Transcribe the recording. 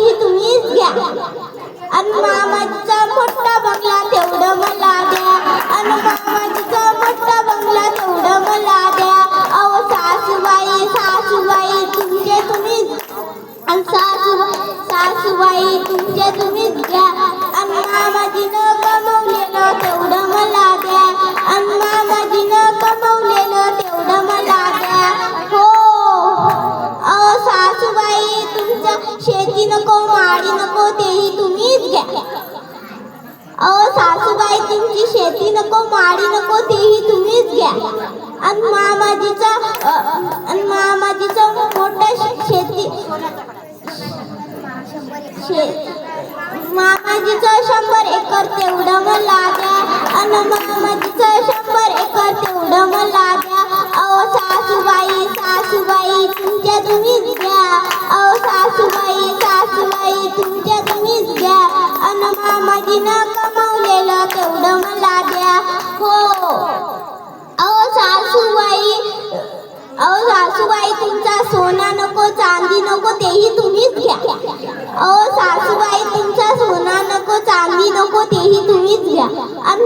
तेही तुम्हीच घ्या. आणि मामाजीचा मोठा बंगला तेवढं मला द्या. आणि मामाजीचा मोठा बंगला तेवढं मला द्या. अहो सासूबाई सासूबाई तुमचे तुम्हीच. आणि सासूबाई तुमचे तुम्हीच घ्या. आणि मामाजीनं कमवलेलं तेवढं मला द्या. आणि मामाजीनं कमवलेलं तेवढं मला द्या. हो अहो सासूबाई तुमच्या शेती नको माडी नको तेही तुम्हीच घ्या. अहो सासूबाई तुमची शेती नको माडी नको तेही तुम्हीच घ्या. आणि मामाजीचं मोठं शेती मामाजीचं 100 एकर तेवढं मला द्या. आणि मामाजीचं 100 एकर तेवढं मला द्या. अहो सासूबाई सासूबाई तुमच्या तुम्हीच घ्या. अहो सासूबाई सासूबाई तुमच्या तुम्हीच घ्या. आणि मामाजीनं कमावलेलं तेवढं मला द्या. हो अहो सासूबाई तुमचा सोना नको चांदी नको तेही तुम्हीच घ्या. अहो सासूबाई तुमचा सोना नको चांदी नको तेही तुम्हीच घ्या. आणि